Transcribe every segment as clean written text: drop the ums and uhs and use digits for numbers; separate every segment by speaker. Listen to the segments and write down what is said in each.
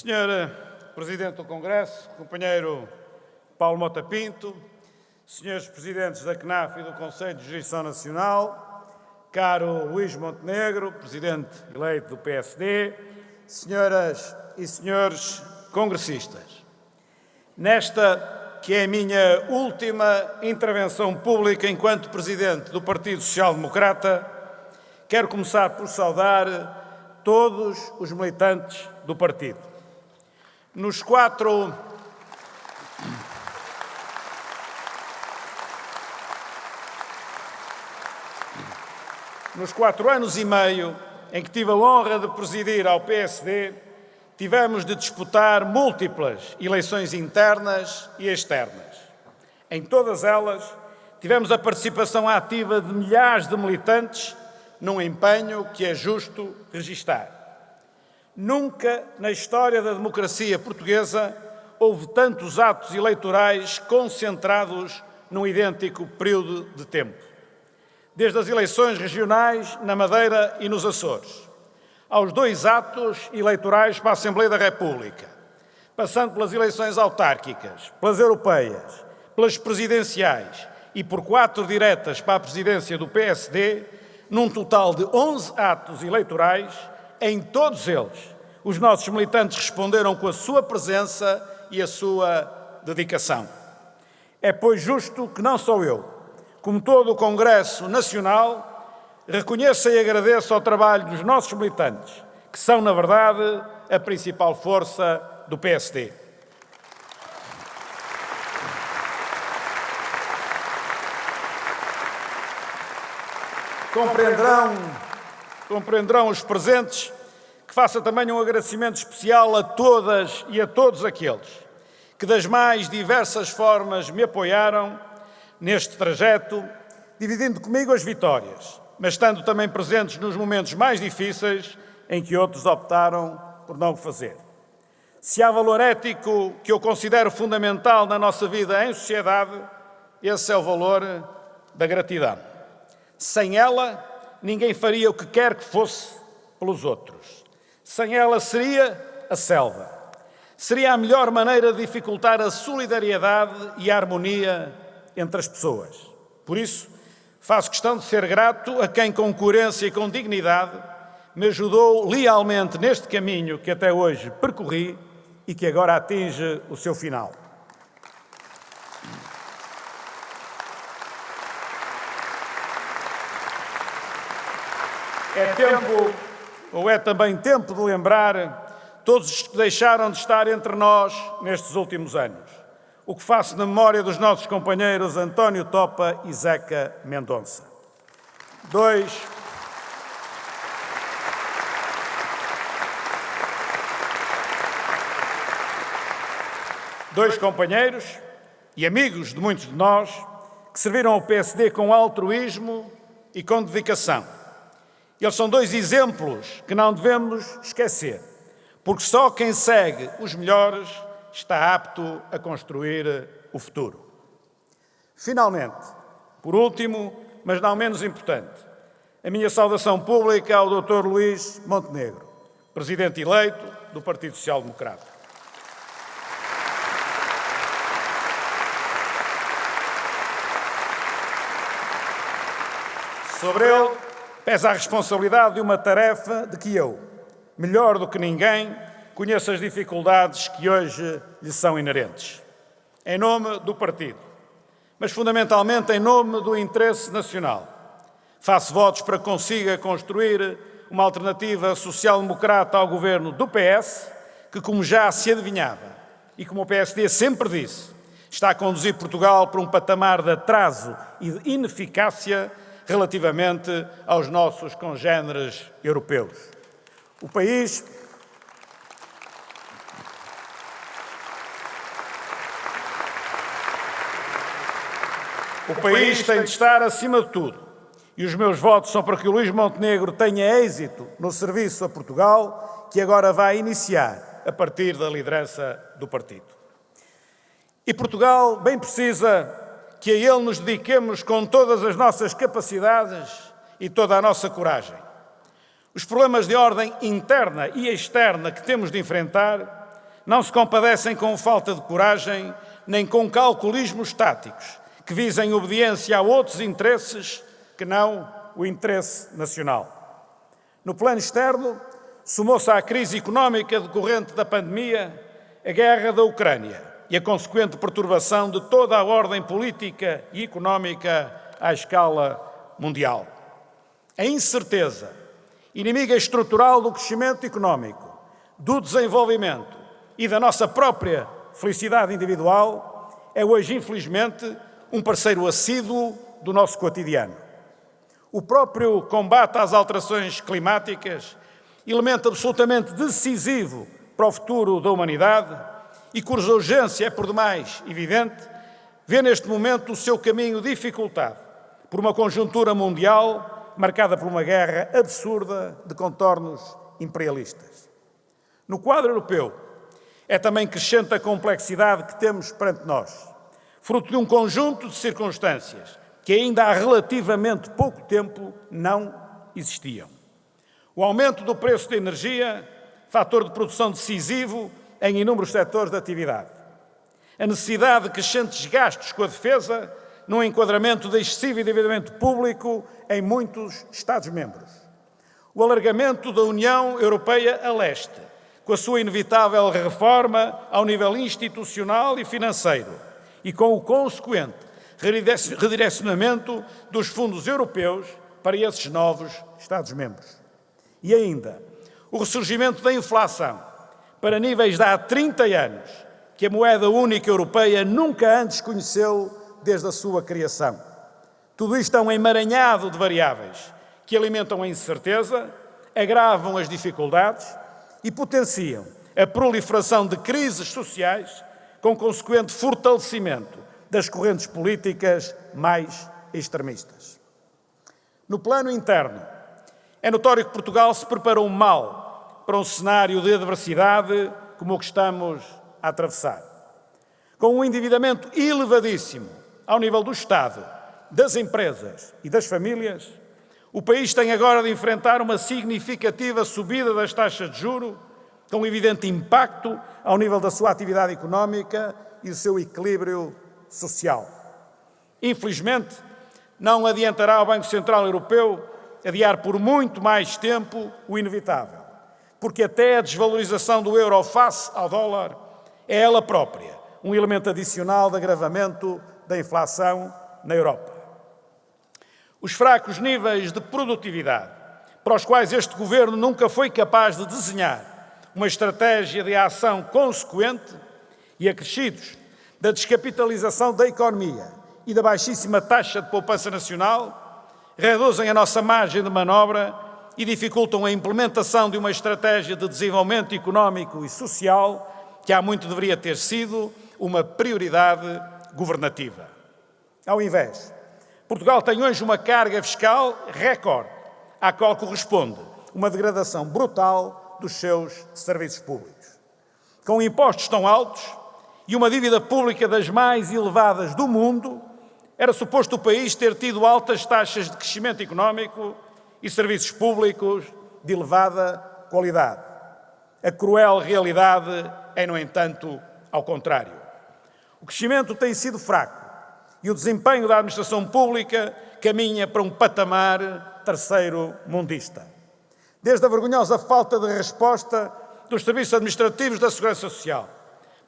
Speaker 1: Senhor Presidente do Congresso, companheiro Paulo Mota Pinto, senhores Presidentes da CNAF e do Conselho de Jurisdição Nacional, caro Luís Montenegro, Presidente eleito do PSD, senhoras e senhores congressistas. Nesta, que é a minha última intervenção pública enquanto Presidente do Partido Social Democrata, quero começar por saudar todos os militantes do partido. Nos 4 anos e meio em que tive a honra de presidir ao PSD, tivemos de disputar múltiplas eleições internas e externas. Em todas elas, tivemos a participação ativa de milhares de militantes num empenho que é justo registar. Nunca na história da democracia portuguesa houve tantos atos eleitorais concentrados num idêntico período de tempo. Desde as eleições regionais na Madeira e nos Açores, aos 2 atos eleitorais para a Assembleia da República, passando pelas eleições autárquicas, pelas europeias, pelas presidenciais e por 4 diretas para a presidência do PSD, num total de 11 atos eleitorais. Em todos eles, os nossos militantes responderam com a sua presença e a sua dedicação. É, pois, justo que não só eu, como todo o Congresso Nacional, reconheça e agradeça ao trabalho dos nossos militantes, que são, na verdade, a principal força do PSD. Compreenderão os presentes que faça também um agradecimento especial a todas e a todos aqueles que das mais diversas formas me apoiaram neste trajeto, dividindo comigo as vitórias, mas estando também presentes nos momentos mais difíceis em que outros optaram por não o fazer. Se há valor ético que eu considero fundamental na nossa vida em sociedade, esse é o valor da gratidão. Sem ela, ninguém faria o que quer que fosse pelos outros. Sem ela seria a selva. Seria a melhor maneira de dificultar a solidariedade e a harmonia entre as pessoas. Por isso, faço questão de ser grato a quem com coerência e com dignidade me ajudou lealmente neste caminho que até hoje percorri e que agora atinge o seu final. É também tempo de lembrar todos os que deixaram de estar entre nós nestes últimos anos. O que faço na memória dos nossos companheiros António Topa e Zeca Mendonça. Dois companheiros e amigos de muitos de nós que serviram ao PSD com altruísmo e com dedicação. Eles são 2 exemplos que não devemos esquecer, porque só quem segue os melhores está apto a construir o futuro. Finalmente, por último, mas não menos importante, a minha saudação pública ao Dr. Luís Montenegro, Presidente eleito do Partido Social Democrata. Sobre ele pesa a responsabilidade de uma tarefa de que eu, melhor do que ninguém, conheço as dificuldades que hoje lhe são inerentes. Em nome do partido, mas fundamentalmente em nome do interesse nacional, faço votos para que consiga construir uma alternativa social-democrata ao governo do PS, que, como já se adivinhava e como o PSD sempre disse, está a conduzir Portugal para um patamar de atraso e de ineficácia relativamente aos nossos congêneres europeus. O país tem de estar acima de tudo e os meus votos são para que o Luís Montenegro tenha êxito no serviço a Portugal, que agora vai iniciar a partir da liderança do partido. E Portugal bem precisa que a ele nos dediquemos com todas as nossas capacidades e toda a nossa coragem. Os problemas de ordem interna e externa que temos de enfrentar não se compadecem com falta de coragem nem com calculismos táticos que visem obediência a outros interesses que não o interesse nacional. No plano externo, somou-se à crise económica decorrente da pandemia a guerra da Ucrânia e a consequente perturbação de toda a ordem política e económica à escala mundial. A incerteza, inimiga estrutural do crescimento económico, do desenvolvimento e da nossa própria felicidade individual, é hoje, infelizmente, um parceiro assíduo do nosso cotidiano. O próprio combate às alterações climáticas, elemento absolutamente decisivo para o futuro da humanidade e cuja urgência é por demais evidente, vê neste momento o seu caminho dificultado por uma conjuntura mundial marcada por uma guerra absurda de contornos imperialistas. No quadro europeu, é também crescente a complexidade que temos perante nós, fruto de um conjunto de circunstâncias que ainda há relativamente pouco tempo não existiam. O aumento do preço da energia, fator de produção decisivo em inúmeros setores de atividade. A necessidade de crescentes gastos com a defesa, num enquadramento de excessivo endividamento público em muitos Estados-membros. O alargamento da União Europeia a leste, com a sua inevitável reforma ao nível institucional e financeiro e com o consequente redirecionamento dos fundos europeus para esses novos Estados-membros. E ainda, o ressurgimento da inflação para níveis de há 30 anos, que a moeda única europeia nunca antes conheceu desde a sua criação. Tudo isto é um emaranhado de variáveis que alimentam a incerteza, agravam as dificuldades e potenciam a proliferação de crises sociais com consequente fortalecimento das correntes políticas mais extremistas. No plano interno, é notório que Portugal se preparou mal para um cenário de adversidade como o que estamos a atravessar. Com um endividamento elevadíssimo ao nível do Estado, das empresas e das famílias, o país tem agora de enfrentar uma significativa subida das taxas de juros, com um evidente impacto ao nível da sua atividade económica e do seu equilíbrio social. Infelizmente, não adiantará ao Banco Central Europeu adiar por muito mais tempo o inevitável, porque até a desvalorização do euro face ao dólar é ela própria um elemento adicional de agravamento da inflação na Europa. Os fracos níveis de produtividade, para os quais este governo nunca foi capaz de desenhar uma estratégia de ação consequente, e acrescidos da descapitalização da economia e da baixíssima taxa de poupança nacional, reduzem a nossa margem de manobra e dificultam a implementação de uma estratégia de desenvolvimento económico e social que há muito deveria ter sido uma prioridade governativa. Ao invés, Portugal tem hoje uma carga fiscal recorde, à qual corresponde uma degradação brutal dos seus serviços públicos. Com impostos tão altos e uma dívida pública das mais elevadas do mundo, era suposto o país ter tido altas taxas de crescimento económico e serviços públicos de elevada qualidade. A cruel realidade é, no entanto, ao contrário. O crescimento tem sido fraco e o desempenho da administração pública caminha para um patamar terceiro-mundista. Desde a vergonhosa falta de resposta dos serviços administrativos da Segurança Social,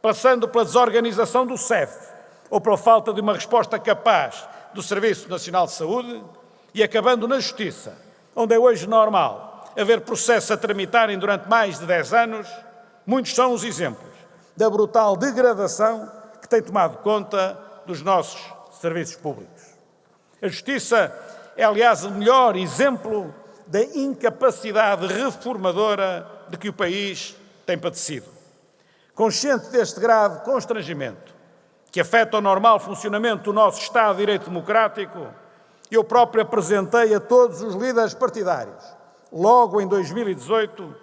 Speaker 1: passando pela desorganização do SEF ou pela falta de uma resposta capaz do Serviço Nacional de Saúde e acabando na Justiça, onde é hoje normal haver processos a tramitarem durante mais de 10 anos, muitos são os exemplos da brutal degradação que tem tomado conta dos nossos serviços públicos. A Justiça é, aliás, o melhor exemplo da incapacidade reformadora de que o país tem padecido. Consciente deste grave constrangimento, que afeta o normal funcionamento do nosso Estado de Direito Democrático, eu próprio apresentei a todos os líderes partidários, logo em 2018,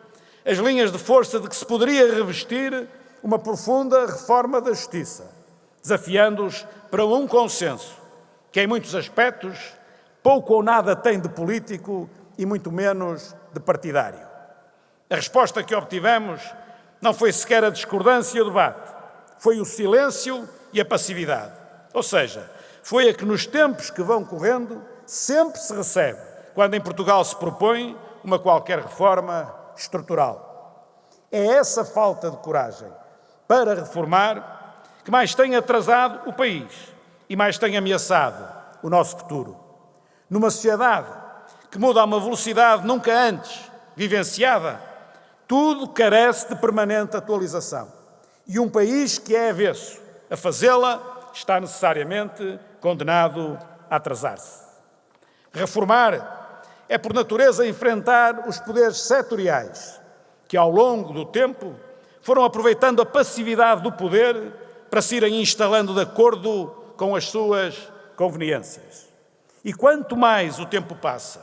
Speaker 1: as linhas de força de que se poderia revestir uma profunda reforma da Justiça, desafiando-os para um consenso que, em muitos aspectos, pouco ou nada tem de político e muito menos de partidário. A resposta que obtivemos Não foi sequer a discordância e o debate. Foi o silêncio e a passividade. Ou seja, foi a que nos tempos que vão correndo sempre se recebe quando em Portugal se propõe uma qualquer reforma estrutural. É essa falta de coragem para reformar que mais tem atrasado o país e mais tem ameaçado o nosso futuro. Numa sociedade que muda a uma velocidade nunca antes vivenciada, tudo carece de permanente atualização. E um país que é avesso a fazê-la está necessariamente condenado a atrasar-se. Reformar é, por natureza, enfrentar os poderes setoriais que, ao longo do tempo, foram aproveitando a passividade do poder para se irem instalando de acordo com as suas conveniências. E quanto mais o tempo passa,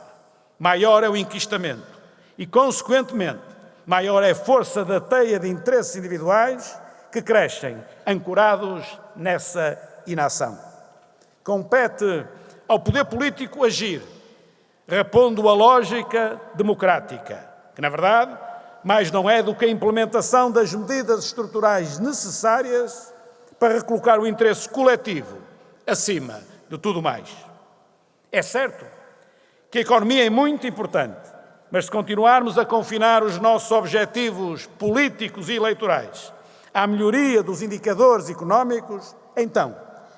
Speaker 1: maior é o enquistamento e, consequentemente, maior é a força da teia de interesses individuais que crescem ancorados nessa inação. Compete ao poder político agir, repondo a lógica democrática, que, na verdade, mais não é do que a implementação das medidas estruturais necessárias para recolocar o interesse coletivo acima de tudo mais. É certo que a economia é muito importante, mas se continuarmos a confinar os nossos objetivos políticos e eleitorais à melhoria dos indicadores económicos, então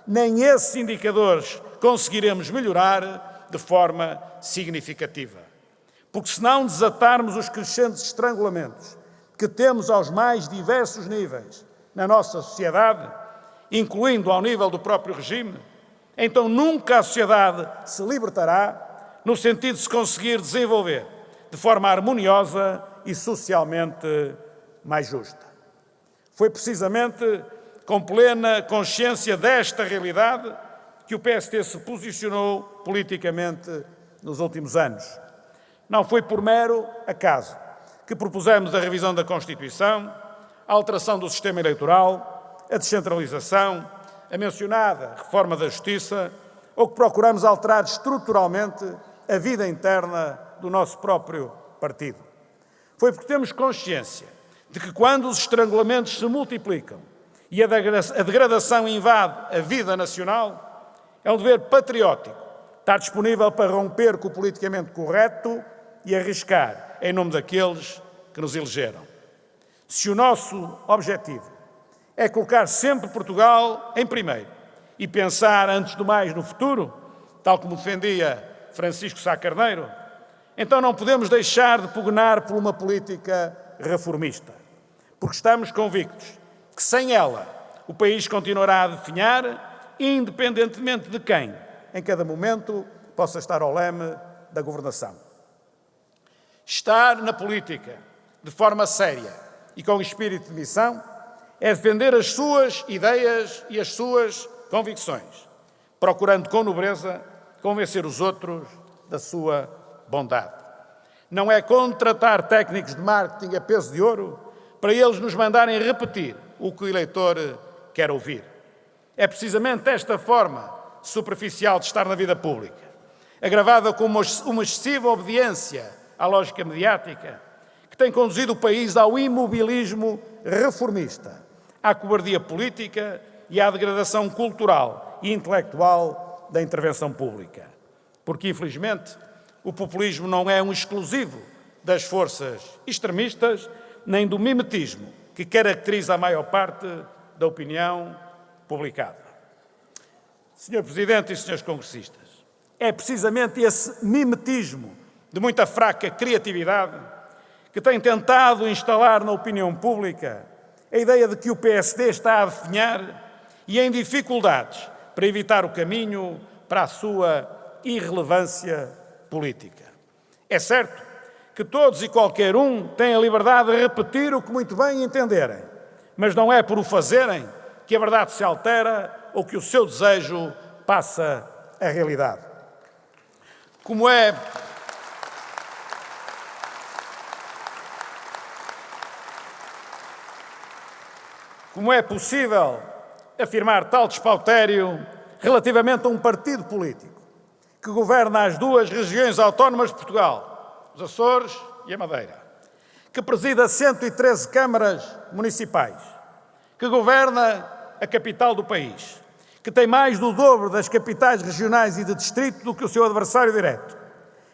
Speaker 1: nem esses indicadores conseguiremos melhorar de forma significativa. Porque se não desatarmos os crescentes estrangulamentos que temos aos mais diversos níveis na nossa sociedade, incluindo ao nível do próprio regime, então nunca a sociedade se libertará no sentido de se conseguir desenvolver de forma harmoniosa e socialmente mais justa. Foi precisamente com plena consciência desta realidade que o PSD se posicionou politicamente nos últimos anos. Não foi por mero acaso que propusemos a revisão da Constituição, a alteração do sistema eleitoral, a descentralização, a mencionada reforma da Justiça, ou que procuramos alterar estruturalmente a vida interna do nosso próprio partido. Foi porque temos consciência de que quando os estrangulamentos se multiplicam e a degradação invade a vida nacional, é um dever patriótico estar disponível para romper com o politicamente correto e arriscar em nome daqueles que nos elegeram. Se o nosso objetivo é colocar sempre Portugal em primeiro e pensar, antes do mais, no futuro, tal como defendia Francisco Sá Carneiro, então não podemos deixar de pugnar por uma política reformista, porque estamos convictos que sem ela o país continuará a definhar, independentemente de quem, em cada momento, possa estar ao leme da governação. Estar na política de forma séria e com espírito de missão é defender as suas ideias e as suas convicções, procurando com nobreza convencer os outros da sua bondade. Não é contratar técnicos de marketing a peso de ouro para eles nos mandarem repetir o que o eleitor quer ouvir. É precisamente esta forma superficial de estar na vida pública, agravada com uma excessiva obediência à lógica mediática, que tem conduzido o país ao imobilismo reformista, à cobardia política e à degradação cultural e intelectual da intervenção pública. Porque, infelizmente, o populismo não é um exclusivo das forças extremistas, nem do mimetismo que caracteriza a maior parte da opinião publicada. Sr. Presidente e Srs. Congressistas, é precisamente esse mimetismo de muita fraca criatividade que tem tentado instalar na opinião pública a ideia de que o PSD está a definhar e em dificuldades para evitar o caminho para a sua irrelevância política. É certo que todos e qualquer um têm a liberdade de repetir o que muito bem entenderem, mas não é por o fazerem que a verdade se altera ou que o seu desejo passa a realidade. Como é possível afirmar tal despautério relativamente a um partido político que governa as duas regiões autónomas de Portugal, os Açores e a Madeira, que presida 113 câmaras municipais, que governa a capital do país, que tem mais do dobro das capitais regionais e de distrito do que o seu adversário direto,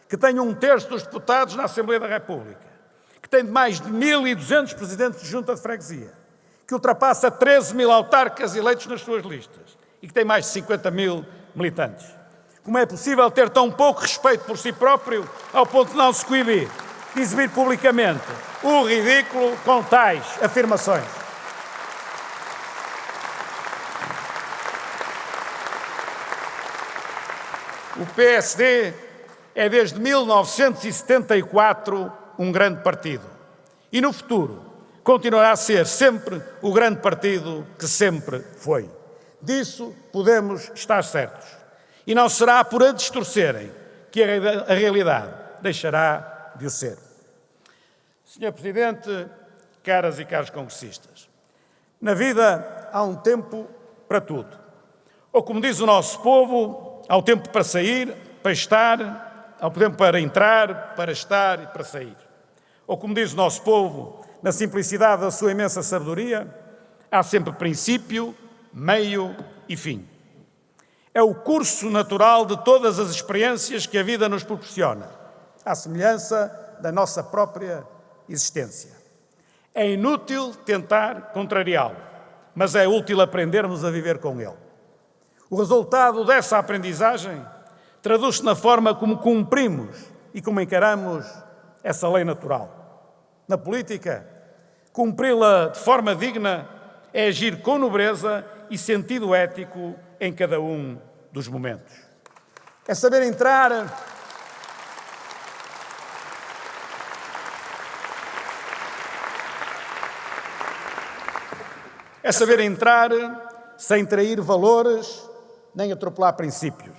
Speaker 1: que tem 1/3 dos deputados na Assembleia da República, que tem mais de 1.200 presidentes de junta de freguesia, que ultrapassa 13.000 autarcas eleitos nas suas listas e que tem mais de 50.000 militantes. Como é possível ter tão pouco respeito por si próprio ao ponto de não se coibir de exibir publicamente o ridículo com tais afirmações? O PSD é desde 1974 um grande partido e no futuro continuará a ser sempre o grande partido que sempre foi. Disso podemos estar certos. E não será por a distorcerem que a realidade deixará de o ser. Senhor Presidente, caras e caros congressistas, na vida há um tempo para tudo. Ou como diz o nosso povo, há o tempo para sair, para estar, há o tempo para entrar, para estar e para sair. Ou como diz o nosso povo, na simplicidade da sua imensa sabedoria, há sempre princípio, meio e fim. É o curso natural de todas as experiências que a vida nos proporciona, à semelhança da nossa própria existência. É inútil tentar contrariá-lo, mas é útil aprendermos a viver com ele. O resultado dessa aprendizagem traduz-se na forma como cumprimos e como encaramos essa lei natural. Na política, cumpri-la de forma digna é agir com nobreza e sentido ético em cada um dos momentos. É saber entrar sem trair valores nem atropelar princípios.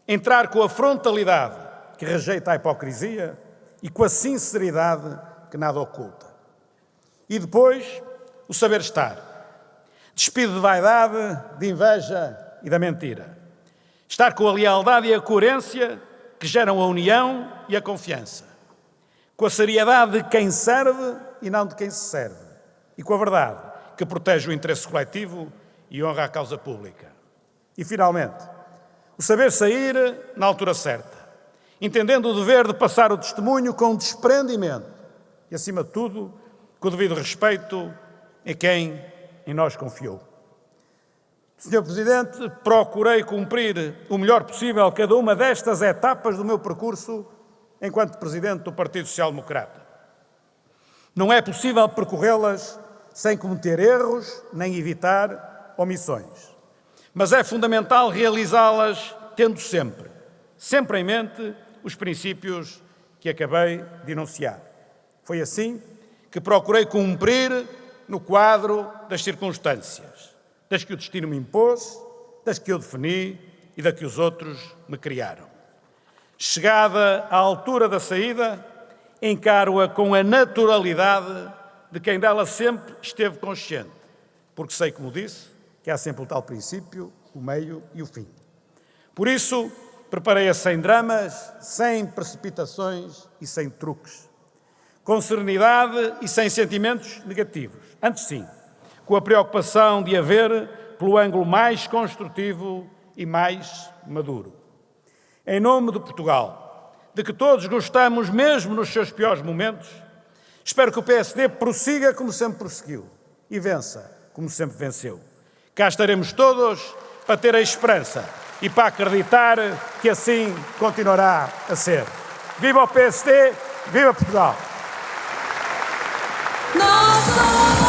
Speaker 1: Entrar com a frontalidade que rejeita a hipocrisia e com a sinceridade que nada oculta. E depois, o saber estar. Despido de vaidade, de inveja e da mentira. Estar com a lealdade e a coerência que geram a união e a confiança. Com a seriedade de quem serve e não de quem se serve. E com a verdade que protege o interesse coletivo e honra a causa pública. E, finalmente, o saber sair na altura certa, entendendo o dever de passar o testemunho com desprendimento e, acima de tudo, com o devido respeito em quem em nós confiou. Senhor Presidente, procurei cumprir o melhor possível cada uma destas etapas do meu percurso enquanto Presidente do Partido Social Democrata. Não é possível percorrê-las sem cometer erros nem evitar omissões. Mas é fundamental realizá-las tendo sempre em mente os princípios que acabei de enunciar. Foi assim que procurei cumprir no quadro das circunstâncias, das que o destino me impôs, das que eu defini e das que os outros me criaram. Chegada à altura da saída, encaro-a com a naturalidade de quem dela sempre esteve consciente, porque sei, como disse, que há sempre o tal princípio, o meio e o fim. Por isso, preparei-a sem dramas, sem precipitações e sem truques. Com serenidade e sem sentimentos negativos. Antes sim, com a preocupação de a ver pelo ângulo mais construtivo e mais maduro. Em nome de Portugal, de que todos gostamos mesmo nos seus piores momentos, espero que o PSD prossiga como sempre prosseguiu e vença como sempre venceu. Cá estaremos todos para ter a esperança e para acreditar que assim continuará a ser. Viva o PSD, viva Portugal!
Speaker 2: Nós somos...